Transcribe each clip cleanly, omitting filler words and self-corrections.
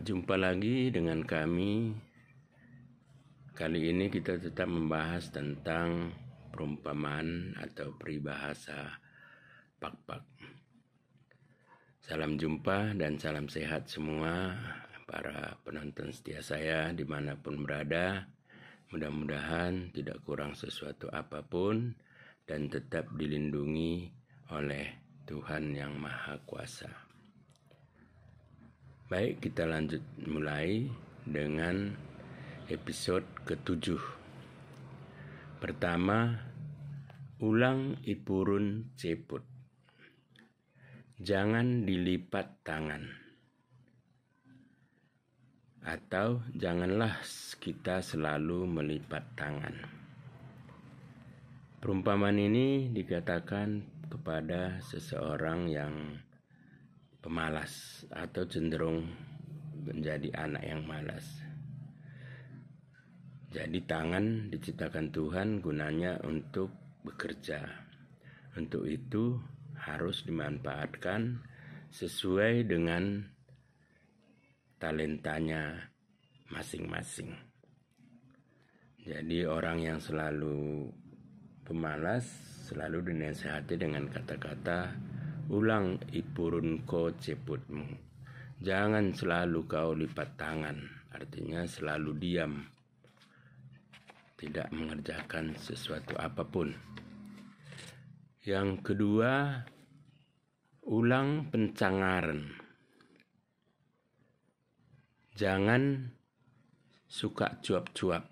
Jumpa lagi dengan kami. Kali ini kita tetap membahas tentang perumpamaan atau peribahasa Pak-Pak. Salam jumpa dan salam sehat semua para penonton setia saya dimanapun berada. Mudah-mudahan tidak kurang sesuatu apapun dan tetap dilindungi oleh Tuhan yang Maha Kuasa. Baik, kita lanjut mulai dengan episode ke-7. Pertama, ulang ipurun ceput. Jangan dilipat tangan. Atau janganlah kita selalu melipat tangan. Perumpamaan ini dikatakan kepada seseorang yang pemalas atau cenderung menjadi anak yang malas. Jadi tangan diciptakan Tuhan gunanya untuk bekerja. Untuk itu harus dimanfaatkan sesuai dengan talentanya masing-masing. Jadi orang yang selalu pemalas selalu dinasihati dengan kata-kata ulang ipurun ko ceputmu. Jangan selalu kau lipat tangan, artinya selalu diam, tidak mengerjakan sesuatu apapun. Yang kedua, ulang pencangaran. Jangan suka cuap-cuap.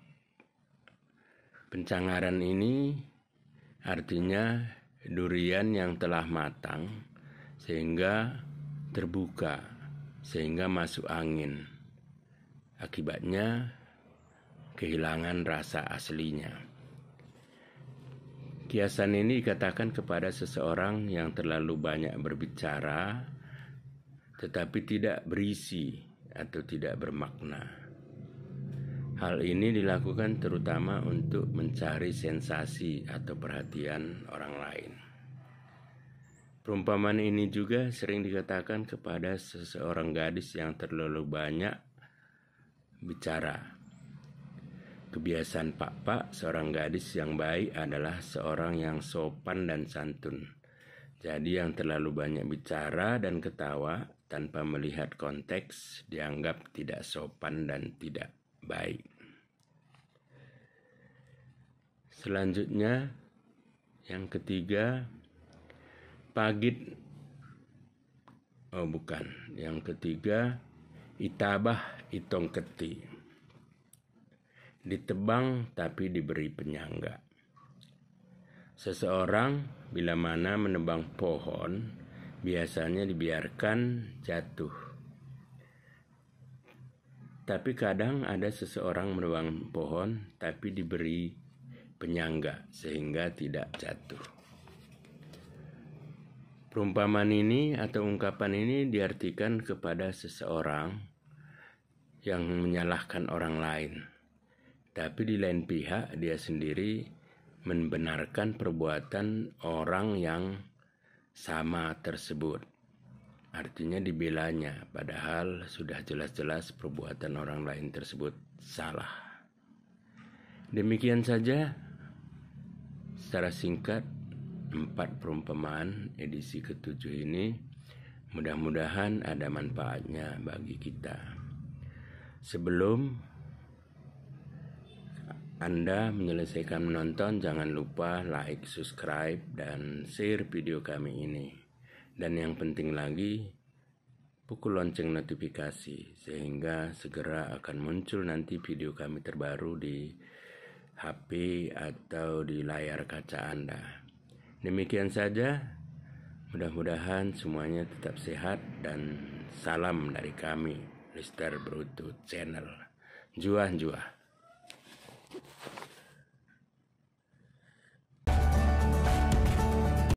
Pencangaran ini artinya durian yang telah matang sehingga terbuka, sehingga masuk angin. Akibatnya kehilangan rasa aslinya. Kiasan ini dikatakan kepada seseorang yang terlalu banyak berbicara tetapi tidak berisi atau tidak bermakna. Hal ini dilakukan terutama untuk mencari sensasi atau perhatian orang lain. Perumpamaan ini juga sering dikatakan kepada seseorang gadis yang terlalu banyak bicara. Kebiasaan Pak-Pak seorang gadis yang baik adalah seorang yang sopan dan santun. Jadi yang terlalu banyak bicara dan ketawa tanpa melihat konteks dianggap tidak sopan dan tidak baik. Selanjutnya, yang ketiga, yang ketiga, itabah itong keti. Ditebang tapi diberi penyangga. Seseorang bila mana menebang pohon, biasanya dibiarkan jatuh. Tapi kadang ada seseorang menebang pohon tapi diberi penyangga sehingga tidak jatuh. Perumpamaan ini atau ungkapan ini diartikan kepada seseorang yang menyalahkan orang lain. Tapi di lain pihak dia sendiri membenarkan perbuatan orang yang sama tersebut. Artinya dibelanya, padahal sudah jelas-jelas perbuatan orang lain tersebut salah. Demikian saja secara singkat 4 perumpamaan edisi ke-7 ini. Mudah-mudahan ada manfaatnya bagi kita. Sebelum Anda menyelesaikan menonton, jangan lupa like, subscribe, dan share video kami ini. Dan yang penting lagi, pukul lonceng notifikasi sehingga segera akan muncul nanti video kami terbaru di HP atau di layar kaca Anda. Demikian saja, mudah-mudahan semuanya tetap sehat dan salam dari kami, Mr. Bruto Channel. Juah.